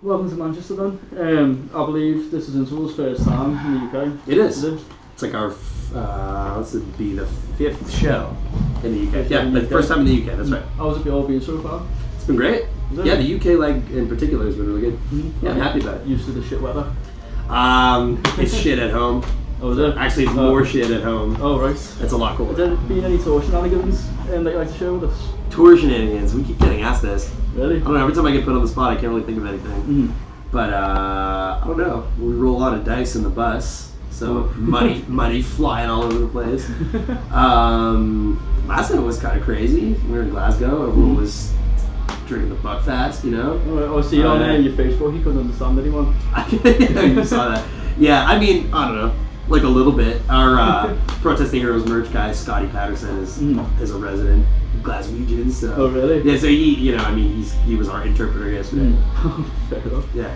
Welcome to Manchester then. I believe this is Interval's first time in the UK. It is. It's like our, this would be the 5th show in the UK. Yeah, the first time in the UK, that's right. How's it all been so far? It's been great. Yeah, the UK leg in particular has been really good. Mm-hmm. Yeah, I'm happy about it. Used to the shit weather? It's shit at home. Oh, is it? Actually, it's more shit at home. Oh, right. It's a lot cooler. Has there been any tour shenanigans that you'd like to share with us? Tour shenanigans? We keep getting asked this. Really? I don't know, every time I get put on the spot, I can't really think of anything. Mm-hmm. But, I don't know. We roll a lot of dice in the bus, so money flying all over the place. Last night was kind of crazy. We were in Glasgow. Everyone was drinking the Buckfast, you know? Oh, I see on your Facebook, you couldn't understand anyone. You saw that. Yeah, I mean, I don't know. Like a little bit. Our Protesting Heroes merch guy, Scotty Patterson, is a resident Glaswegian. So. Oh, really? Yeah, so he was our interpreter yesterday. Fair enough. Yeah.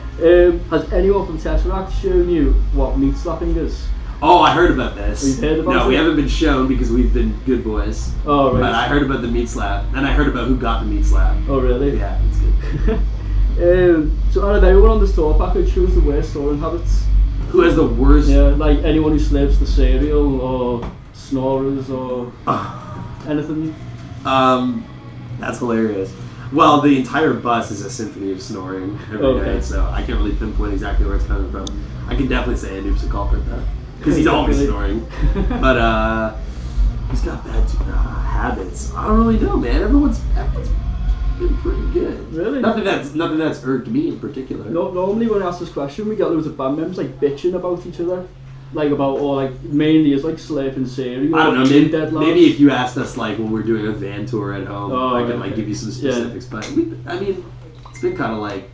Has anyone from Tesseract shown you what meat slapping is? Oh, I heard about this. We've heard about it? No, we haven't been shown because we've been good boys. Oh, right. But I heard about the meat slap, and I heard about who got the meat slap. Oh, really? Yeah, it's good. So out of everyone on this tour package, who's the worst snoring habits? Who has the worst? Yeah, like anyone who slips the cereal or snorers or anything. That's hilarious. Well, the entire bus is a symphony of snoring every night, so I can't really pinpoint exactly where it's coming from. I can definitely say Anoop's a culprit though, because he's always snoring. But he's got bad habits. I don't really know, man. Everyone's been pretty good. Really? Nothing that's irked me in particular. No, normally when I ask this question, we get loads of band members like bitching about each other, mainly it's like slurping cereal. I don't know. Maybe if you asked us like when we're doing a van tour at home, I could give you some specifics. But it's been kind of like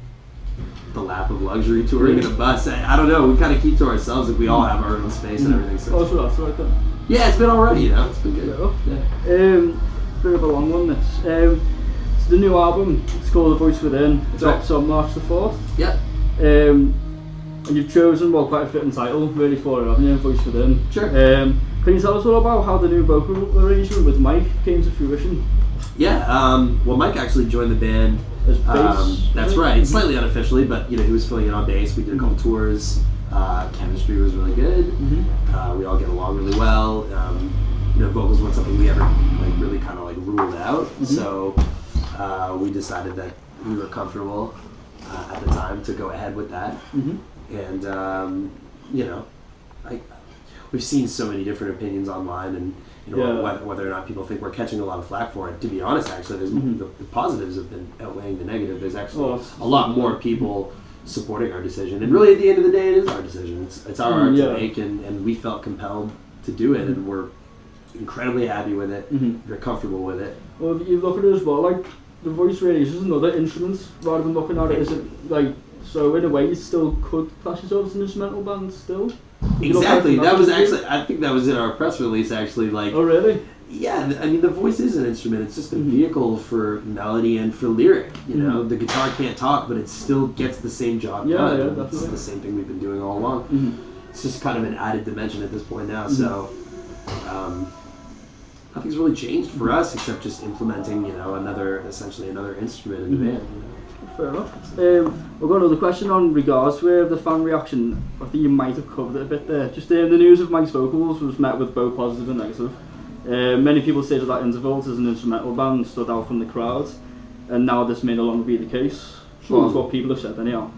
the lap of luxury touring in a bus. I don't know. We kind of keep to ourselves. Like we all have our own space and everything. So that's right then. Yeah, it's been alright. You know, it's been good. Yeah. Bit of a long one. This. The new album, it's called The Voice Within. It drops on March the 4th. Yeah. And you've chosen, quite a fitting title, really, for it, haven't you? Voice Within. Sure. Can you tell us all about how the new vocal arrangement with Mike came to fruition? Yeah, well, Mike actually joined the band. As bass? That's right, slightly unofficially, but he was filling in on bass. We did a couple tours. Chemistry was really good. We all get along really well. Vocals weren't something we ever really kind of ruled out. So we decided that we were comfortable at the time to go ahead with that. And we've seen so many different opinions online, and whether or not people think we're catching a lot of flack for it. To be honest, actually, there's the positives have been outweighing the negative. There's actually a lot more people supporting our decision, and really at the end of the day, it is our decision. It's our art to make, and we felt compelled to do it, and we're incredibly happy with it. We're comfortable with it. Well, if you look at it as well, the voice really is just another instrument rather than looking at it as so in a way you still could class yourself as an instrumental band still. Exactly. That was actually, I think that was in our press release actually. Oh really? Yeah, I mean the voice is an instrument. It's just a vehicle for melody and for lyric. The guitar can't talk, but it still gets the same job done. Yeah, definitely. It's the same thing we've been doing all along. It's just kind of an added dimension at this point now. So nothing's really changed for us except just implementing, essentially another instrument in the band. Fair enough. We've got another question on regards to the fan reaction. I think you might have covered it a bit there. Just the news of Mike's vocals was met with both positive and negative. Many people say that Intervals as an instrumental band stood out from the crowd, and now this may no longer be the case. Well, that's what people have said anyhow.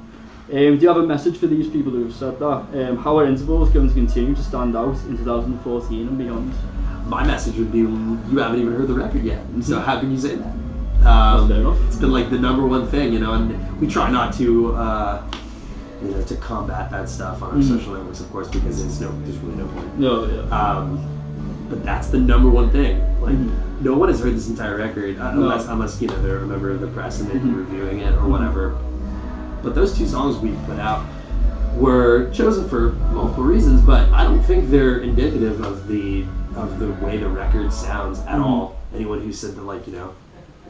Do you have a message for these people who have said that? How are Intervals going to continue to stand out in 2014 and beyond? My message would be, you haven't even heard the record yet, so how can you say that? That's fair enough. It's been the number one thing, and we try not to, to combat that stuff on our social networks, of course, because there's really no point. No, yeah. But that's the number one thing. No one has heard this entire record unless they're a member of the press and they've been reviewing it or whatever. But those two songs we put out were chosen for multiple reasons, but I don't think they're indicative of the way the record sounds at all. Anyone who said that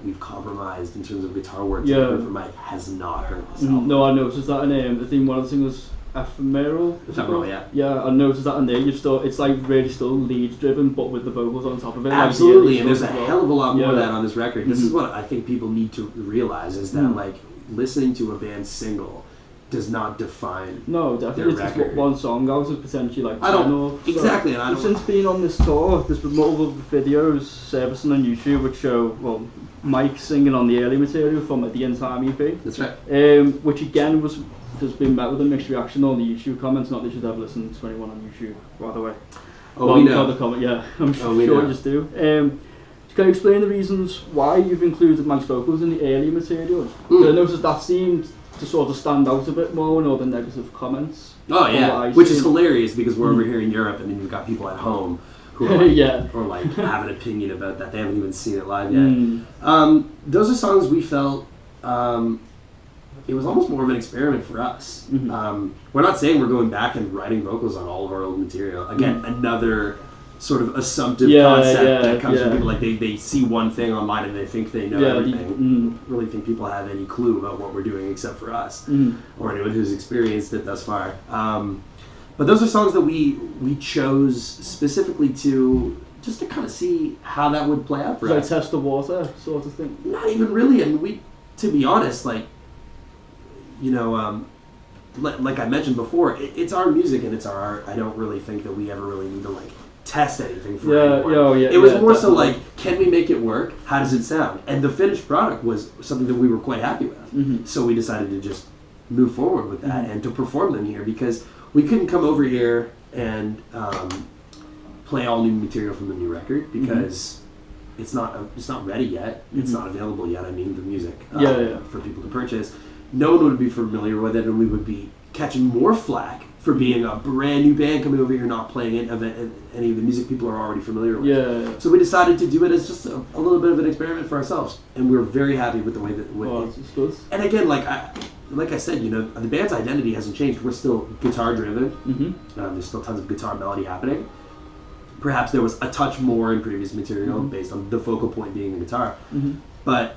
we've compromised in terms of guitar work for Mike has not heard this album. No, I noticed that in I think one of the singles Ephemeral. Ephemeral, yeah. Yeah, I noticed that in there. It's really still lead driven, but with the vocals on top of it. Absolutely, and there's a hell of a lot more of that on this record. This is what I think people need to realize is that listening to a band's single does not define. No, definitely. Their It's record. one song out of potentially like I 10 don't or so. exactly, and I don't. Since being on this tour, there's been multiple videos surfacing on YouTube which show, well, Mike singing on the early material from the In Time EP, That's right. which again has been met with a mixed reaction on the YouTube comments. Not that you should have listened to anyone on YouTube, by the way. Oh, Well, we know. the comment, yeah, I'm Oh, we sure know. you just do. Can you explain the reasons why you've included Mike's vocals in the early material? I noticed that seemed to sort of stand out a bit more in all the negative comments. Oh from yeah, what I've which is seen. hilarious because we're over here in Europe, and then you've got people at home who are like, Yeah. or like have an opinion about that. They haven't even seen it live yet. Mm. Those are songs we felt it was almost more of an experiment for us. Mhm. We're not saying we're going back and writing vocals on all of our old material. Again, another sort of assumptive concept that comes from people. Like they see one thing online and they think they know everything. Really think people have any clue about what we're doing except for us or anyone who's experienced it thus far. But those are songs that we chose specifically to just to kind of see how that would play out for Like us. test the water sort of thing. Not even really. I mean, to be honest, like, you know, like I mentioned before, it's our music and it's our art. I don't really think that we ever really need to like test anything for anyone. It was more so like, can we make it work? How does it sound? And the finished product was something that we were quite happy with. So we decided to just move forward with that and to perform them here because we couldn't come over here and play all new material from the new record because it's not ready yet. It's not available yet. I mean, the music for people to purchase. No one would be familiar with it, and we would be catching more flack for being a brand new band coming over here not playing any of the music people are already familiar with. Yeah. So we decided to do it as just a little bit of an experiment for ourselves, and we were very happy with the way that. It's good. And again, like I said, you know, the band's identity hasn't changed. We're still guitar driven. There's still tons of guitar melody happening. Perhaps there was a touch more in previous material based on the focal point being the guitar, but.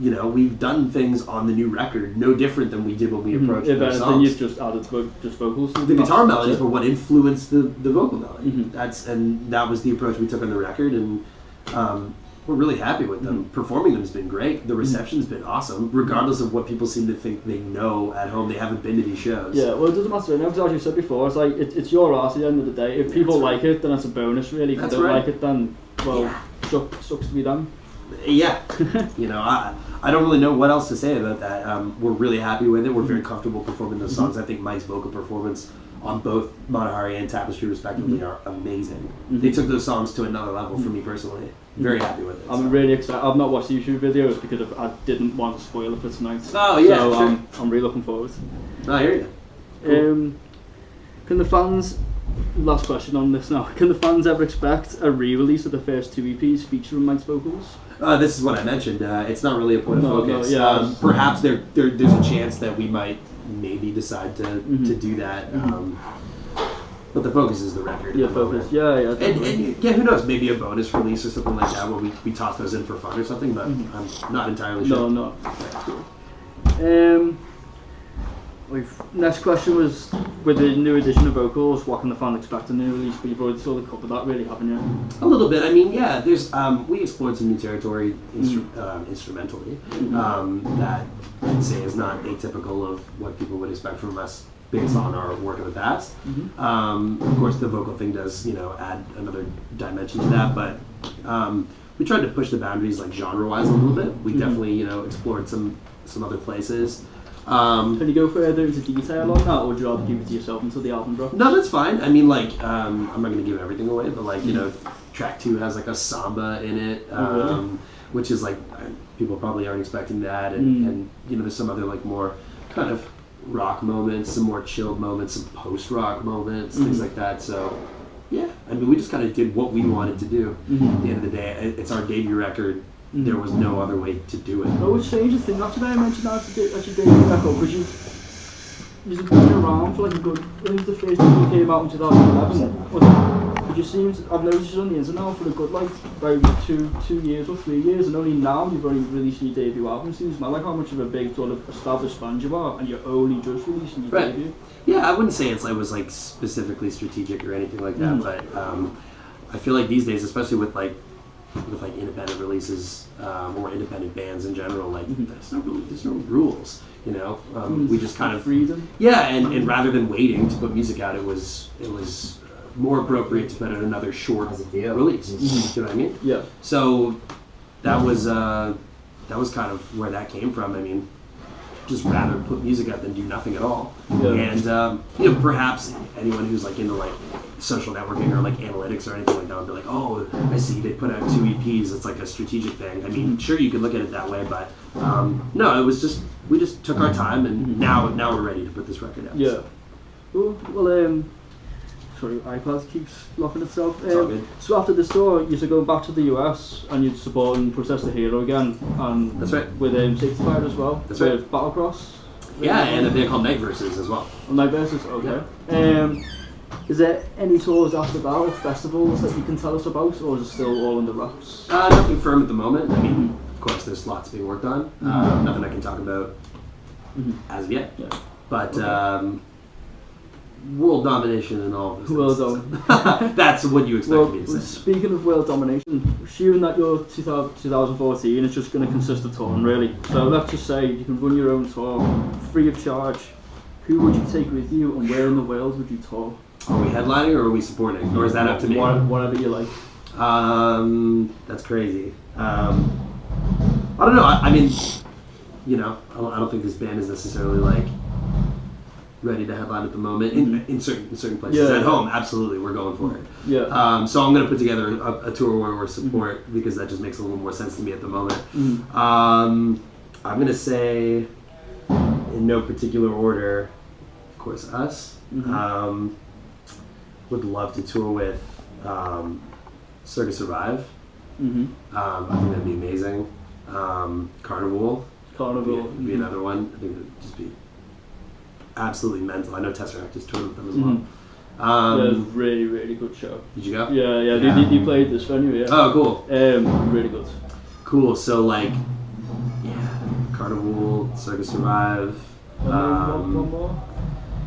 You know, we've done things on the new record no different than we did when we approached those songs. Then you've just added just vocals. The guitar melodies were what influenced the vocal melody. That was the approach we took on the record, and we're really happy with them. Performing them has been great. The reception's been awesome, regardless of what people seem to think they know at home. They haven't been to these shows. Yeah, well, it doesn't matter. Because as you said before, it's like it's your art at the end of the day. If people like it, then it's a bonus. Really, if they don't like it, then sucks to be them. Yeah, you know, I don't really know what else to say about that. We're really happy with it. We're very comfortable performing those songs. I think Mike's vocal performance on both Matahari and Tapestry respectively are amazing. They took those songs to another level for me personally. Very happy with it. I'm really excited. I've not watched the YouTube videos because I didn't want to spoil it for tonight. Oh yeah, so sure. I'm really looking forward. I hear you. Cool. Can the fans... Last question on this now. Can the fans ever expect a re-release of the first two EPs featuring Mike's vocals? This is what I mentioned. It's not really a point of focus. yeah. Perhaps there's a chance that we might maybe decide to do that. But the focus is the record. Yeah, focus. Yeah. And who knows? Maybe a bonus release or something like that where we toss those in for fun or something. But I'm not entirely sure. No. Next question was, with the new edition of vocals, what can the fan expect a new release? But you've already sort of covered that, really, haven't you? A little bit. I mean, yeah. There's we explored some new territory instrumentally that I'd say is not atypical of what people would expect from us based on our work in the past. Of course, the vocal thing does add another dimension to that, but we tried to push the boundaries like genre-wise a little bit. We definitely explored some other places. Can you go further into detail on that, or would you rather keep it to yourself until the album drops? No, that's fine. I mean, like, I'm not going to give everything away, but like, track 2 has like a samba in it, which is like, people probably aren't expecting that, and there's some other like more kind of rock moments, some more chilled moments, some post-rock moments, things like that. So, yeah, I mean, we just kind of did what we wanted to do. At the end of the day, it's our debut record. There was no other way to do it. Oh, it's strange thing. Actually, I mentioned that at your debut record because you've been around for like a good. I think the first album came out in 2011. But you seem to, I've noticed you on the internet now for a good like two years or 3 years, and only now you've only released your debut album. Seems like how much of a big sort of established band you are, and you're only just releasing your debut. Yeah, I wouldn't say it was like specifically strategic or anything like that, but I feel like these days, especially with like with like independent releases or independent bands in general, like there's no rules, you know. We just kind of freedom. Yeah, and rather than waiting to put music out, it was more appropriate to put out another short release. You know what I mean? Yeah. So that was kind of where that came from. I mean, just rather put music out than do nothing at all. Yeah. And you know, perhaps anyone who's like into like social networking or like analytics or anything like that would be like, oh, I see they put out 2 EPs. It's like a strategic thing. I mean, sure, you could look at it that way, but no, it was just we just took our time, and now we're ready to put this record out. Yeah. Well, sorry, iPad keeps locking itself. It's all good. So after this tour, you should go back to the US and you'd support and Process the Hero again, and That's right. with Safety Fire as well. That's with right. Battlecross. Yeah, and a band called Night Verses as well. Night Versus, okay. Is there any tours after that or festivals that you can tell us about, or is it still all in the wraps? Nothing firm at the moment. I mean, of course, there's lots being worked on. Nothing I can talk about as of yet. Yeah. But world domination and all of this. World dom. That's what you expect me to say. Speaking of world domination, assuming that your 2014 is just going to consist of touring, really. So let's just say you can run your own tour free of charge. Who would you take with you, and where in the world would you tour? Are we headlining or are we supporting? Or is that up to me? Whatever you like. That's crazy. I don't know. I mean, you know, I don't think this band is necessarily like ready to headline at the moment. In certain places. At home, absolutely, we're going for it. Yeah. So I'm going to put together a tour where we're support because that just makes a little more sense to me at the moment. I'm going to say, in no particular order, of course, us. Would love to tour with Circa Survive. I think that'd be amazing. Carnival would be another one. I think it'd just be absolutely mental. I know Tesseract just toured with them as well. Yeah, it was a really, really good show. Did you go? Yeah. They played this venue, yeah. Oh, cool. Really good. Cool. So like, yeah, Carnival, Circa Survive. One more?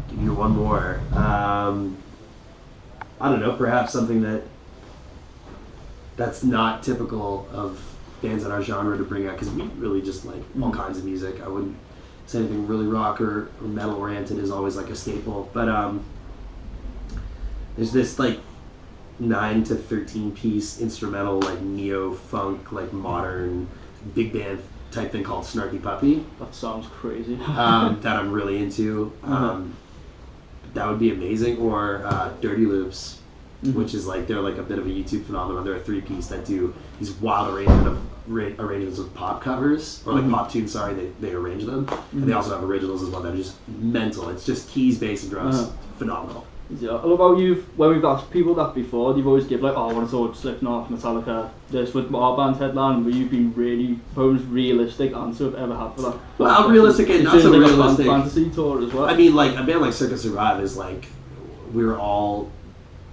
Give you one more. I don't know, perhaps something that's not typical of bands in our genre to bring out, because we really just like all kinds of music. I wouldn't say anything really rock or metal oriented is always like a staple, but there's this like 9 to 13 piece instrumental like neo funk like modern big band type thing called Snarky Puppy. That sounds crazy. That I'm really into. That would be amazing. Or Dirty Loops, which is like, they're like a bit of a YouTube phenomenon. They're a 3-piece that do these wild arrangements of pop covers, or like pop tunes, sorry, they arrange them. And they also have originals as well that are just mental. It's just keys, bass, and drums. Phenomenal. Yeah, I love how when we've asked people that before, they've always give like, oh, I want to tour Slipknot, Metallica, this with our band headline, where you've been really most realistic answer I've ever had for that. Well, realistic and not so realistic. Fantasy tour as well. I mean, like a band like Circa Survive is like, we're all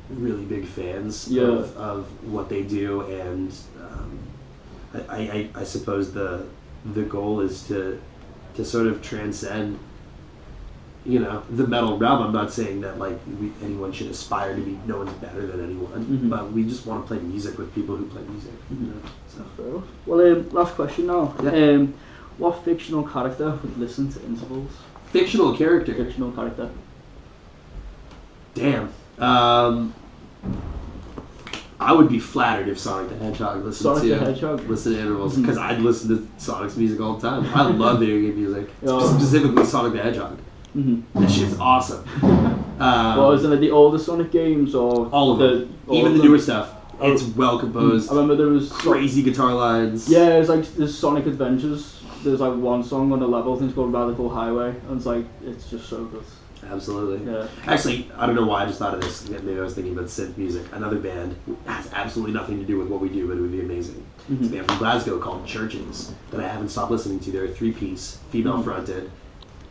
really big fans of what they do, and I suppose the goal is to sort of transcend, you know, the metal realm. I'm not saying that like anyone should aspire to be no one's better than anyone, but we just want to play music with people who play music. You know, so. Well, last question now. Yeah. What fictional character would listen to Intervals? Fictional character. Fictional character. Damn. I would be flattered if Sonic the Hedgehog listened to Intervals, because I'd listen to Sonic's music all the time. I love video game music, specifically Sonic the Hedgehog. That shit's awesome. Well, isn't it the older Sonic games or all of them? Even the newer stuff. It's well composed. I remember there was crazy guitar lines. Yeah, it's like there's Sonic Adventures. There's like one song on the level, I think it's called Radical Highway, and it's like it's just so good. Absolutely. Yeah. Actually, I don't know why I just thought of this. Maybe I was thinking about synth music. Another band has absolutely nothing to do with what we do, but it would be amazing. It's a band from Glasgow called Churches that I haven't stopped listening to. They're a 3-piece, female fronted.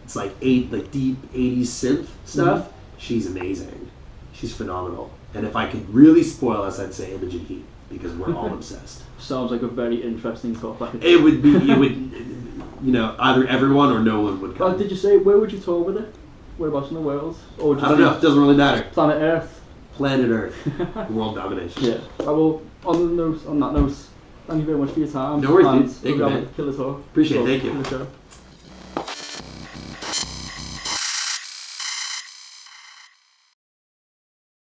It's like deep 80s synth stuff. She's amazing. She's phenomenal. And if I could really spoil us, I'd say Imogen Heap, because we're all obsessed. Sounds like a very interesting topic. It would, you know, either everyone or no one would come. Did you say, where would you tour with it? Whereabouts in the world? Or just I don't know. It doesn't really matter. Planet Earth. Planet Earth. World domination. Yeah. Well, on that note, thank you very much for your time. No worries, dude. And Thank you, we'll man. have a killer talk. Appreciate it. So, Thank you. killer show.